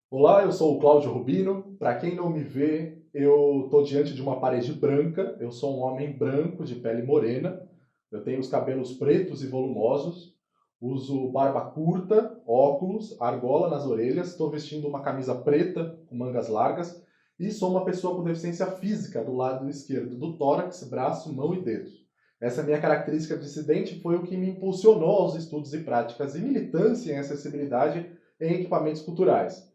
Olá, eu sou o Cláudio Rubino. Para quem não me vê, eu estou diante de uma parede branca. Eu sou um homem branco de pele morena. Eu tenho os cabelos pretos e volumosos. Uso barba curta, óculos, argola nas orelhas. Estou vestindo uma camisa preta com mangas largas. E sou uma pessoa com deficiência física do lado esquerdo do tórax, braço, mão e dedos. Essa minha característica dissidente foi o que me impulsionou aos estudos e práticas e militância em acessibilidade em equipamentos culturais.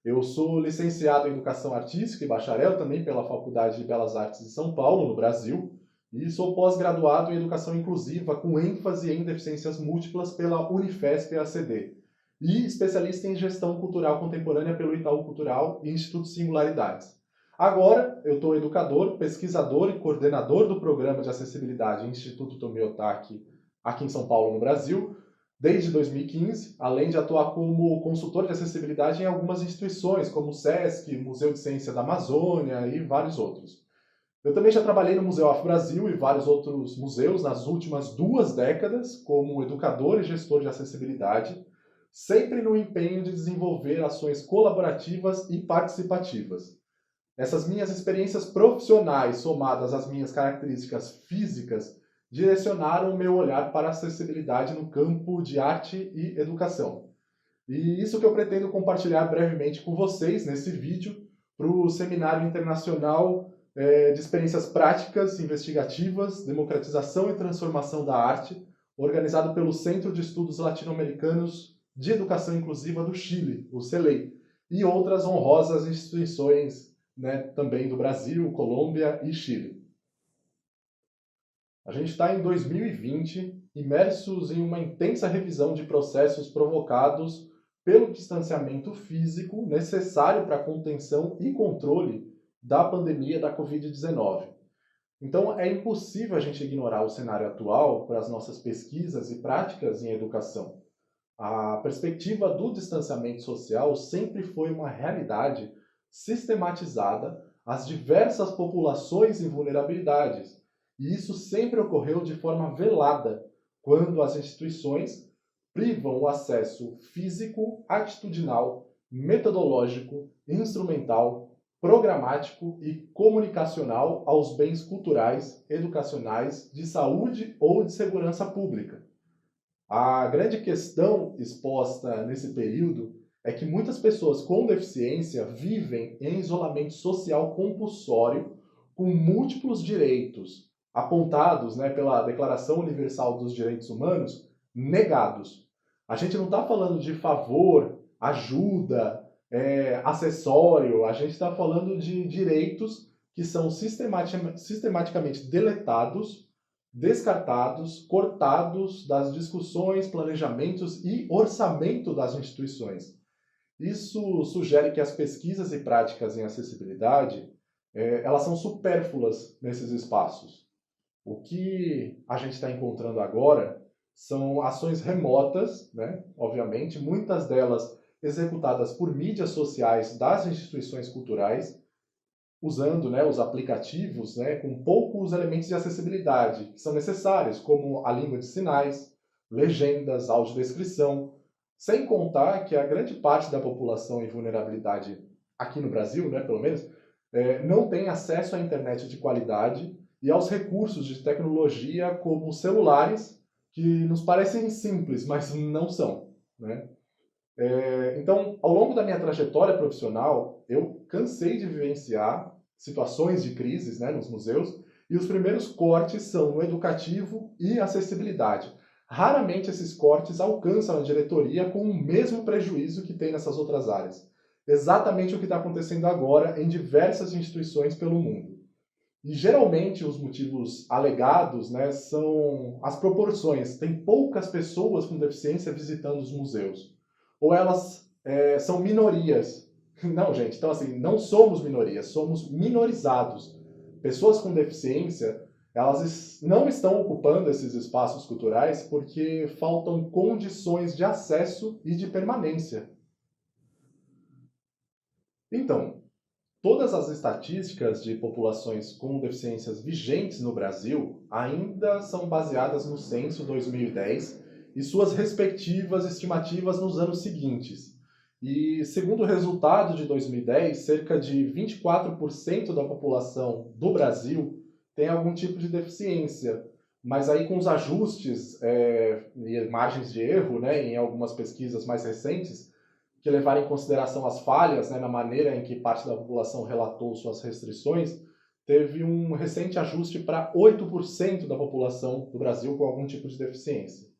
Eu sou licenciado em Educação Artística e bacharel também pela Faculdade de Belas Artes de São Paulo, no Brasil, e sou pós-graduado em Educação Inclusiva com ênfase em deficiências múltiplas pela Unifesp-ACD e especialista em Gestão Cultural Contemporânea pelo Itaú Cultural e Instituto Singularidades. Agora, eu estou educador, pesquisador e coordenador do Programa de Acessibilidade Instituto Tomiotaki aqui em São Paulo, no Brasil, desde 2015, além de atuar como consultor de acessibilidade em algumas instituições, como o SESC, Museu de Ciência da Amazônia e vários outros. Eu também já trabalhei no Museu Afro-Brasil e vários outros museus nas últimas 2 décadas, como educador e gestor de acessibilidade, sempre no empenho de desenvolver ações colaborativas e participativas. Essas minhas experiências profissionais, somadas às minhas características físicas, direcionaram o meu olhar para a acessibilidade no campo de arte e educação. E isso que eu pretendo compartilhar brevemente com vocês nesse vídeo para o Seminário Internacional de Experiências Práticas, Investigativas, Democratização e Transformação da Arte, organizado pelo Centro de Estudos Latino-Americanos de Educação Inclusiva do Chile, o CELEI, e outras honrosas instituições, né, também do Brasil, Colômbia e Chile. A gente está em 2020, imersos em uma intensa revisão de processos provocados pelo distanciamento físico necessário para a contenção e controle da pandemia da Covid-19. Então, é impossível a gente ignorar o cenário atual para as nossas pesquisas e práticas em educação. A perspectiva do distanciamento social sempre foi uma realidade sistematizada às diversas populações e vulnerabilidades, e isso sempre ocorreu de forma velada, quando as instituições privam o acesso físico, atitudinal, metodológico, instrumental, programático e comunicacional aos bens culturais, educacionais, de saúde ou de segurança pública. A grande questão exposta nesse período é que muitas pessoas com deficiência vivem em isolamento social compulsório com múltiplos direitos apontados, né, pela Declaração Universal dos Direitos Humanos negados. A gente não está falando de favor, ajuda, acessório, a gente está falando de direitos que são sistematicamente deletados, descartados, cortados das discussões, planejamentos e orçamento das instituições. Isso sugere que as pesquisas e práticas em acessibilidade, elas são supérfluas nesses espaços. O que a gente está encontrando agora são ações remotas, né? Obviamente, muitas delas executadas por mídias sociais das instituições culturais, usando, né, os aplicativos, né, com poucos elementos de acessibilidade que são necessários, como a língua de sinais, legendas, audiodescrição, sem contar que a grande parte da população em vulnerabilidade aqui no Brasil, né, pelo menos, não tem acesso à internet de qualidade e aos recursos de tecnologia como celulares, que nos parecem simples, mas não são, né? Então, ao longo da minha trajetória profissional, eu cansei de vivenciar situações de crises, né, nos museus, e os primeiros cortes são no educativo e acessibilidade. Raramente esses cortes alcançam a diretoria com o mesmo prejuízo que tem nessas outras áreas. Exatamente o que está acontecendo agora em diversas instituições pelo mundo. E geralmente os motivos alegados, né, são as proporções. Tem poucas pessoas com deficiência visitando os museus. Ou elas são minorias. Não, gente, então assim, não somos minorias, somos minorizados. Pessoas com deficiência, elas não estão ocupando esses espaços culturais porque faltam condições de acesso e de permanência. Então, todas as estatísticas de populações com deficiências vigentes no Brasil ainda são baseadas no Censo 2010 e suas respectivas estimativas nos anos seguintes. E, segundo o resultado de 2010, cerca de 24% da população do Brasil tem algum tipo de deficiência. Mas aí com os ajustes e margens de erro, né, em algumas pesquisas mais recentes, que levaram em consideração as falhas, né, na maneira em que parte da população relatou suas restrições, teve um recente ajuste para 8% da população do Brasil com algum tipo de deficiência.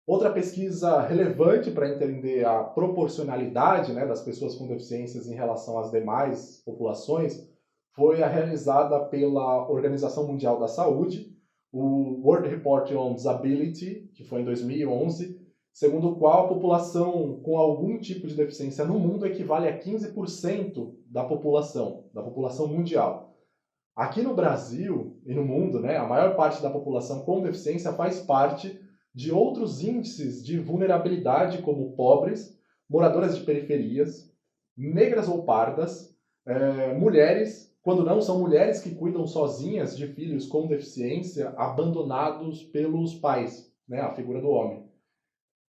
Outra pesquisa relevante para entender a proporcionalidade, né, das pessoas com deficiências em relação às demais populações foi a realizada pela Organização Mundial da Saúde, o World Report on Disability, que foi em 2011, segundo o qual a população com algum tipo de deficiência no mundo equivale a 15% da população mundial. Aqui no Brasil e no mundo, né, a maior parte da população com deficiência faz parte de outros índices de vulnerabilidade, como pobres, moradoras de periferias, negras ou pardas, mulheres, quando não são mulheres que cuidam sozinhas de filhos com deficiência, abandonados pelos pais, né, a figura do homem.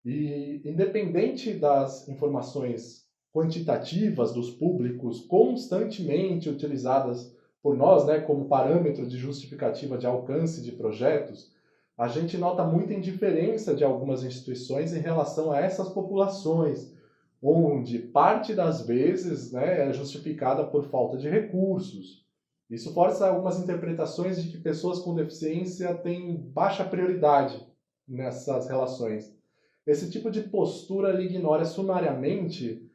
E, independente das informações quantitativas dos públicos constantemente utilizadas por nós, né, como parâmetro de justificativa de alcance de projetos, a gente nota muita indiferença de algumas instituições em relação a essas populações, onde parte das vezes, né, é justificada por falta de recursos. Isso força algumas interpretações de que pessoas com deficiência têm baixa prioridade nessas relações. Esse tipo de postura ele ignora sumariamente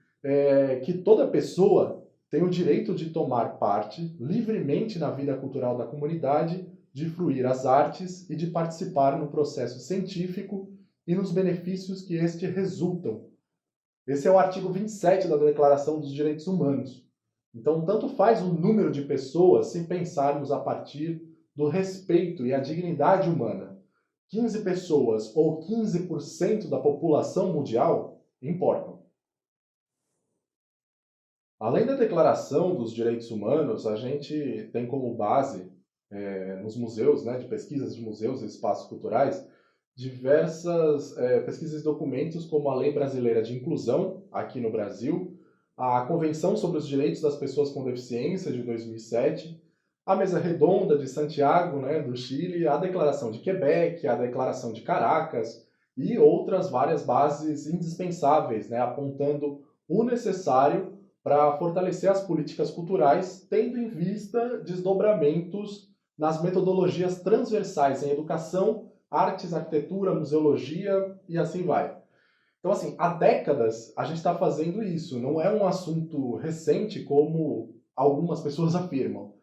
que toda pessoa tem o direito de tomar parte livremente na vida cultural da comunidade, de fruir as artes e de participar no processo científico e nos benefícios que este resultam. Esse é o artigo 27 da Declaração dos Direitos Humanos. Então, tanto faz o número de pessoas se pensarmos a partir do respeito e a dignidade humana. 15 pessoas ou 15% da população mundial importam. Além da Declaração dos Direitos Humanos, a gente tem como base, nos museus, né, de pesquisas de museus e espaços culturais, diversas pesquisas e documentos, como a Lei Brasileira de Inclusão, aqui no Brasil, a Convenção sobre os Direitos das Pessoas com Deficiência, de 2007, a Mesa Redonda de Santiago, né, do Chile, a Declaração de Quebec, a Declaração de Caracas e outras várias bases indispensáveis, né, apontando o necessário para fortalecer as políticas culturais, tendo em vista desdobramentos nas metodologias transversais em educação, artes, arquitetura, museologia e assim vai. Então, assim, há décadas a gente está fazendo isso, não é um assunto recente como algumas pessoas afirmam.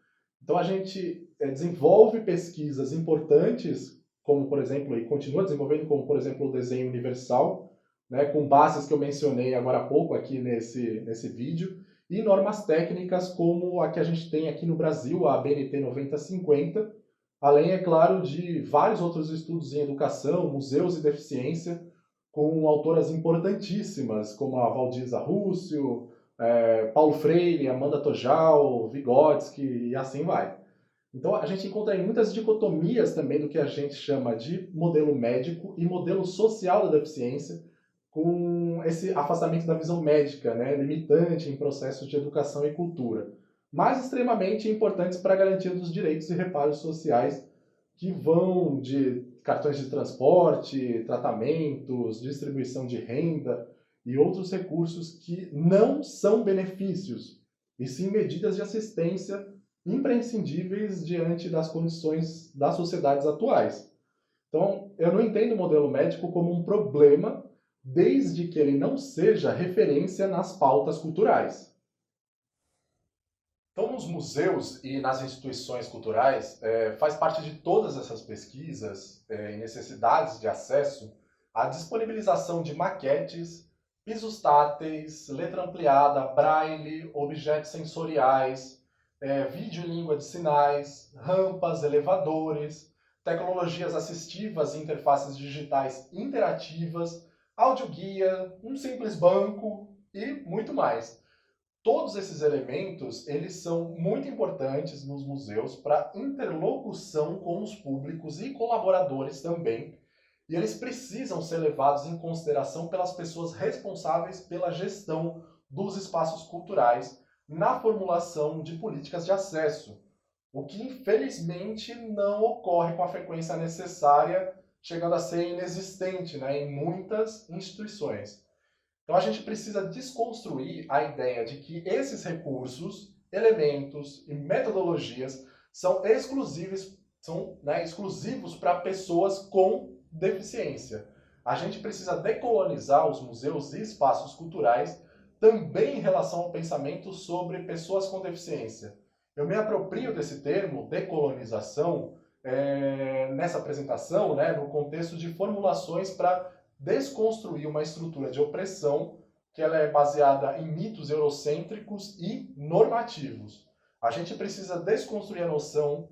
Então, a gente desenvolve pesquisas importantes, como, por exemplo, e continua desenvolvendo, como, por exemplo, o desenho universal, né, com bases que eu mencionei agora há pouco aqui nesse vídeo, e normas técnicas como a que a gente tem aqui no Brasil, a ABNT 9050, além, é claro, de vários outros estudos em educação, museus e deficiência, com autoras importantíssimas, como a Valdiza Rússio, Paulo Freire, Amanda Tojal, Vygotsky e assim vai. Então, a gente encontra aí muitas dicotomias também do que a gente chama de modelo médico e modelo social da deficiência, com esse afastamento da visão médica, né, limitante em processos de educação e cultura, mas extremamente importantes para a garantia dos direitos e reparos sociais que vão de cartões de transporte, tratamentos, distribuição de renda e outros recursos que não são benefícios, e sim medidas de assistência imprescindíveis diante das condições das sociedades atuais. Então, eu não entendo o modelo médico como um problema, desde que ele não seja referência nas pautas culturais. Então, nos museus e nas instituições culturais, faz parte de todas essas pesquisas e necessidades de acesso a disponibilização de maquetes, pisos táteis, letra ampliada, braille, objetos sensoriais, vídeo e língua de sinais, rampas, elevadores, tecnologias assistivas e interfaces digitais interativas, audioguia, um simples banco e muito mais. Todos esses elementos, eles são muito importantes nos museus para interlocução com os públicos e colaboradores também, e eles precisam ser levados em consideração pelas pessoas responsáveis pela gestão dos espaços culturais na formulação de políticas de acesso, o que infelizmente não ocorre com a frequência necessária, chegando a ser inexistente, né, em muitas instituições. Então a gente precisa desconstruir a ideia de que esses recursos, elementos e metodologias são exclusivos para pessoas com deficiência. A gente precisa decolonizar os museus e espaços culturais também em relação ao pensamento sobre pessoas com deficiência. Eu me aproprio desse termo, decolonização, nessa apresentação, né, no contexto de formulações para desconstruir uma estrutura de opressão que ela é baseada em mitos eurocêntricos e normativos. A gente precisa desconstruir a noção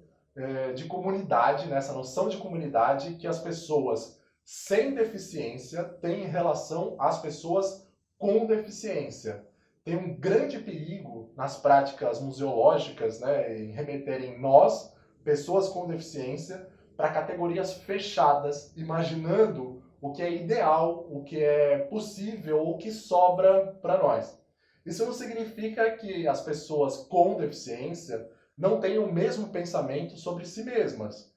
de comunidade, né, essa noção de comunidade que as pessoas sem deficiência têm em relação às pessoas com deficiência. Tem um grande perigo nas práticas museológicas, né, em remeterem nós, pessoas com deficiência, para categorias fechadas, imaginando o que é ideal, o que é possível, o que sobra para nós. Isso não significa que as pessoas com deficiência não tenham o mesmo pensamento sobre si mesmas.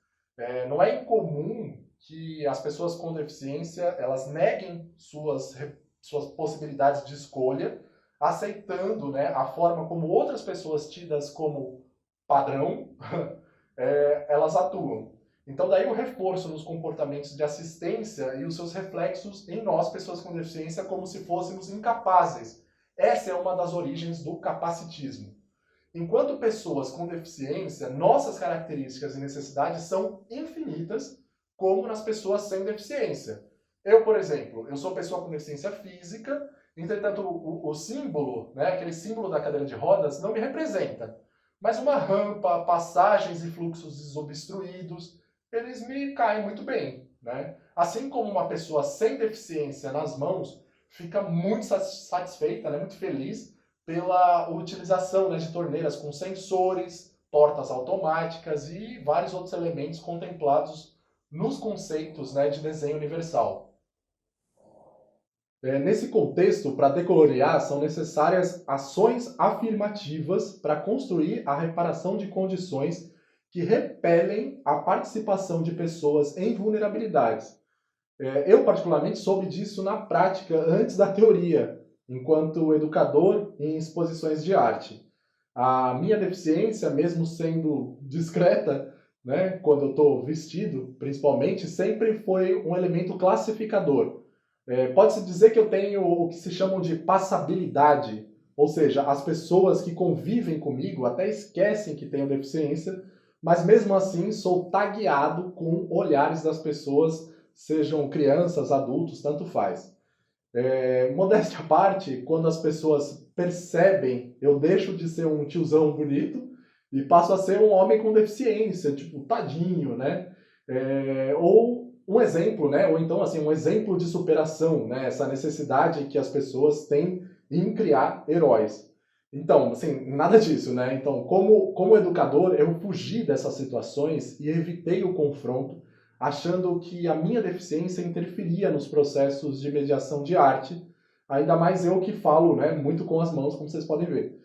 Não é incomum que as pessoas com deficiência elas neguem suas possibilidades de escolha, aceitando, né, a forma como outras pessoas tidas como padrão elas atuam. Então daí o reforço nos comportamentos de assistência e os seus reflexos em nós, pessoas com deficiência, como se fôssemos incapazes. Essa é uma das origens do capacitismo. Enquanto pessoas com deficiência, nossas características e necessidades são infinitas, como nas pessoas sem deficiência. Eu, por exemplo, eu sou pessoa com deficiência física, entretanto o símbolo, né, aquele símbolo da cadeira de rodas, não me representa. Mas uma rampa, passagens e fluxos desobstruídos, eles me caem muito bem, né? Assim como uma pessoa sem deficiência nas mãos fica muito satisfeita, né, muito feliz pela utilização, né, de torneiras com sensores, portas automáticas e vários outros elementos contemplados nos conceitos, né, de desenho universal. Nesse contexto, para decolorear, são necessárias ações afirmativas para construir a reparação de condições que repelem a participação de pessoas em vulnerabilidades. Eu, particularmente, soube disso na prática antes da teoria, enquanto educador em exposições de arte. A minha deficiência, mesmo sendo discreta, né, quando eu estou vestido, principalmente, sempre foi um elemento classificador. Pode-se dizer que eu tenho o que se chamam de passabilidade, ou seja, as pessoas que convivem comigo até esquecem que tenho deficiência, mas mesmo assim sou tagueado com olhares das pessoas, sejam crianças, adultos, tanto faz. Modéstia à parte, quando as pessoas percebem, eu deixo de ser um tiozão bonito e passo a ser um homem com deficiência, tipo, tadinho, né? Ou um exemplo, né? Ou então, assim, um exemplo de superação, né? Essa necessidade que as pessoas têm em criar heróis. Então, assim, nada disso, né? Então, como educador, eu fugi dessas situações e evitei o confronto, achando que a minha deficiência interferia nos processos de mediação de arte, ainda mais eu que falo, né, muito com as mãos, como vocês podem ver.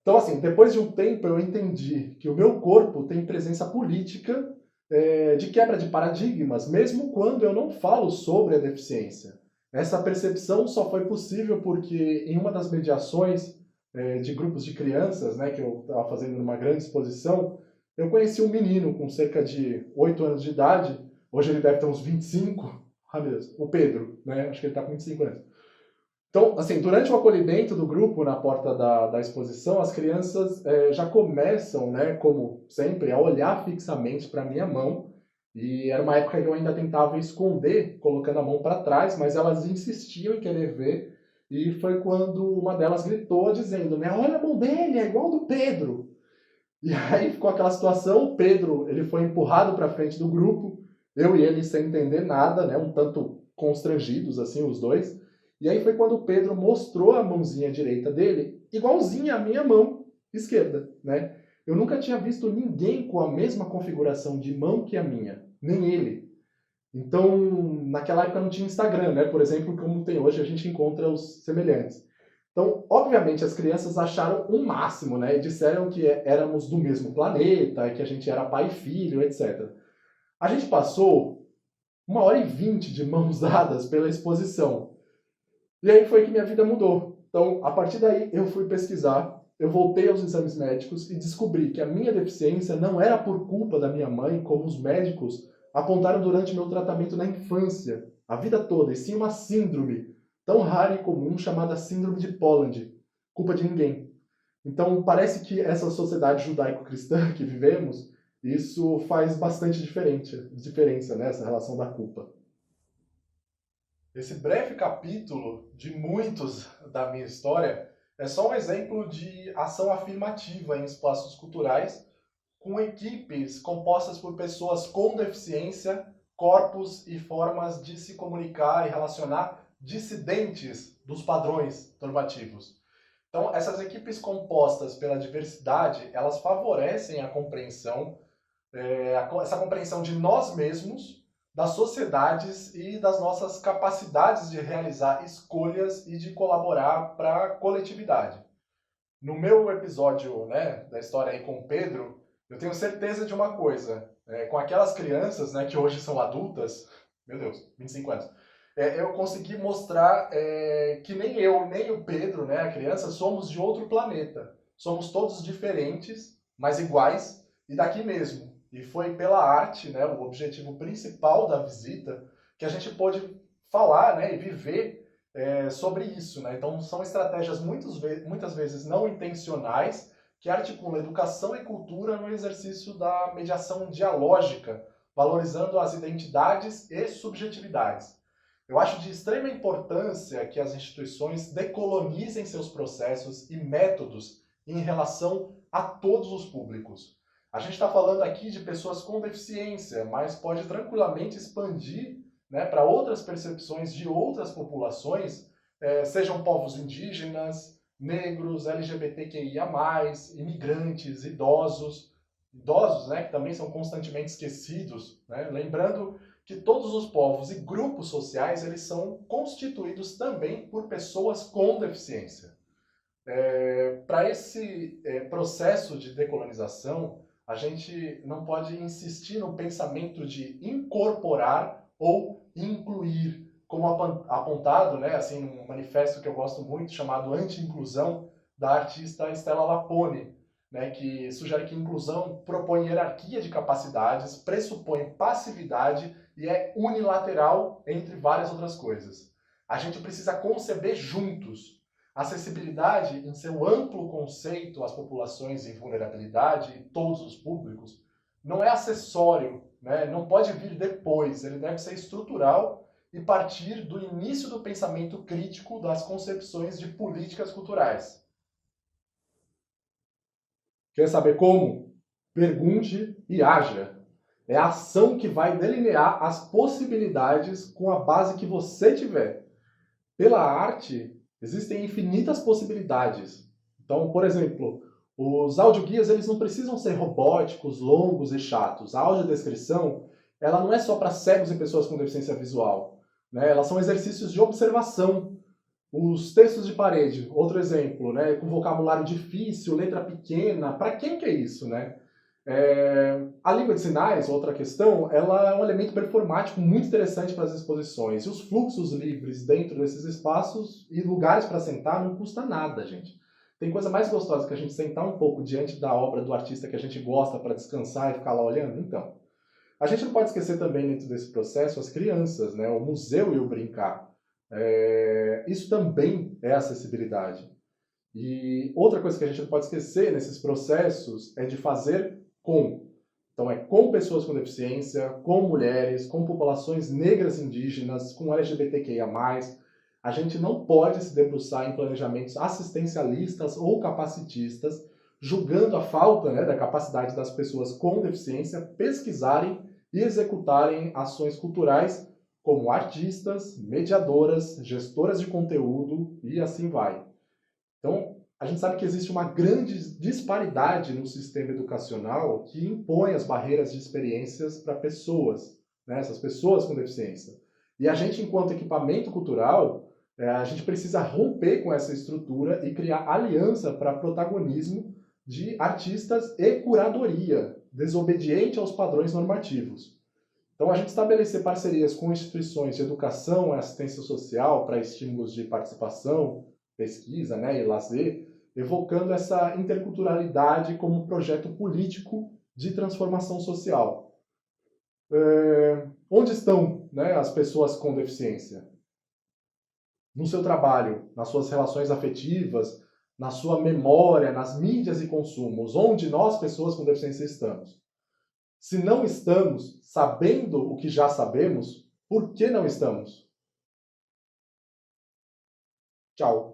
Então, assim, depois de um tempo eu entendi que o meu corpo tem presença política de quebra de paradigmas, mesmo quando eu não falo sobre a deficiência. Essa percepção só foi possível porque em uma das mediações de grupos de crianças, né, que eu estava fazendo numa grande exposição, eu conheci um menino com cerca de 8 anos de idade, hoje ele deve ter uns 25, ah, meu Deus, o Pedro, né, acho que ele está com 25 anos. Então, assim, durante o acolhimento do grupo na porta da exposição, as crianças já começam, né, como sempre, a olhar fixamente para a minha mão. E era uma época que eu ainda tentava esconder, colocando a mão para trás, mas elas insistiam em querer ver. E foi quando uma delas gritou, dizendo, né, olha a mão dele, é igual do Pedro. E aí ficou aquela situação, o Pedro ele foi empurrado para frente do grupo, eu e ele sem entender nada, né, um tanto constrangidos, assim, os dois. E aí foi quando o Pedro mostrou a mãozinha direita dele, igualzinha à minha mão esquerda, né? Eu nunca tinha visto ninguém com a mesma configuração de mão que a minha, nem ele. Então, naquela época não tinha Instagram, né? Por exemplo, como tem hoje, a gente encontra os semelhantes. Então, obviamente, as crianças acharam o máximo, né? E disseram que éramos do mesmo planeta, que a gente era pai e filho, etc. A gente passou 1h20 de mãos dadas pela exposição. E aí foi que minha vida mudou. Então, a partir daí, eu fui pesquisar, eu voltei aos exames médicos e descobri que a minha deficiência não era por culpa da minha mãe, como os médicos apontaram durante meu tratamento na infância, a vida toda, e sim uma síndrome tão rara e comum chamada síndrome de Poland. Culpa de ninguém. Então, parece que essa sociedade judaico-cristã que vivemos, isso faz bastante diferença, né, essa relação da culpa. Esse breve capítulo de muitos da minha história é só um exemplo de ação afirmativa em espaços culturais com equipes compostas por pessoas com deficiência, corpos e formas de se comunicar e relacionar dissidentes dos padrões normativos. Então, essas equipes compostas pela diversidade, elas favorecem a compreensão, essa compreensão de nós mesmos, das sociedades e das nossas capacidades de realizar escolhas e de colaborar para a coletividade. No meu episódio, né, da história aí com o Pedro, eu tenho certeza de uma coisa. Com aquelas crianças, né, que hoje são adultas, meu Deus, 25 anos, eu consegui mostrar que nem eu, nem o Pedro, né, a criança, somos de outro planeta. Somos todos diferentes, mas iguais, e daqui mesmo. E foi pela arte, né, o objetivo principal da visita, que a gente pôde falar, né, e viver sobre isso, né? Então, são estratégias muitas vezes não intencionais que articulam educação e cultura no exercício da mediação dialógica, valorizando as identidades e subjetividades. Eu acho de extrema importância que as instituições decolonizem seus processos e métodos em relação a todos os públicos. A gente está falando aqui de pessoas com deficiência, mas pode tranquilamente expandir, né, para outras percepções de outras populações, sejam povos indígenas, negros, LGBTQIA+, imigrantes, idosos, né, que também são constantemente esquecidos, né, lembrando que todos os povos e grupos sociais eles são constituídos também por pessoas com deficiência. Para esse processo de decolonização, a gente não pode insistir no pensamento de incorporar ou incluir, como apontado, né, assim, num manifesto que eu gosto muito, chamado Anti-Inclusão, da artista Stella Lapone, né, que sugere que inclusão propõe hierarquia de capacidades, pressupõe passividade e é unilateral, entre várias outras coisas. A gente precisa conceber juntos acessibilidade, em seu amplo conceito às populações em vulnerabilidade e todos os públicos, não é acessório, né? Não pode vir depois, ele deve ser estrutural e partir do início do pensamento crítico das concepções de políticas culturais. Quer saber como? Pergunte e haja. É a ação que vai delinear as possibilidades com a base que você tiver. Pela arte, existem infinitas possibilidades. Então, por exemplo, os audioguias eles não precisam ser robóticos, longos e chatos. A audiodescrição ela não é só para cegos e pessoas com deficiência visual. Né? Elas são exercícios de observação. Os textos de parede, outro exemplo, né? Com vocabulário difícil, letra pequena, para quem que é isso, né? A língua de sinais, outra questão, ela é um elemento performático muito interessante para as exposições. E os fluxos livres dentro desses espaços e lugares para sentar não custa nada, gente. Tem coisa mais gostosa que a gente sentar um pouco diante da obra do artista que a gente gosta para descansar e ficar lá olhando? Então, a gente não pode esquecer também dentro desse processo as crianças, né? O museu e o brincar. Isso também é acessibilidade. E outra coisa que a gente não pode esquecer nesses processos é de fazer com. Então, com pessoas com deficiência, com mulheres, com populações negras indígenas, com LGBTQIA+. A gente não pode se debruçar em planejamentos assistencialistas ou capacitistas, julgando a falta, né, da capacidade das pessoas com deficiência pesquisarem e executarem ações culturais como artistas, mediadoras, gestoras de conteúdo e assim vai. Então, a gente sabe que existe uma grande disparidade no sistema educacional que impõe as barreiras de experiências para pessoas, né? Essas pessoas com deficiência. E a gente, enquanto equipamento cultural, a gente precisa romper com essa estrutura e criar aliança para protagonismo de artistas e curadoria, desobediente aos padrões normativos. Então, a gente estabelecer parcerias com instituições de educação e assistência social para estímulos de participação, pesquisa, né, e lazer, evocando essa interculturalidade como um projeto político de transformação social. Onde estão, né, as pessoas com deficiência? No seu trabalho, nas suas relações afetivas, na sua memória, nas mídias e consumos, onde nós, pessoas com deficiência, estamos. Se não estamos sabendo o que já sabemos, por que não estamos? Tchau.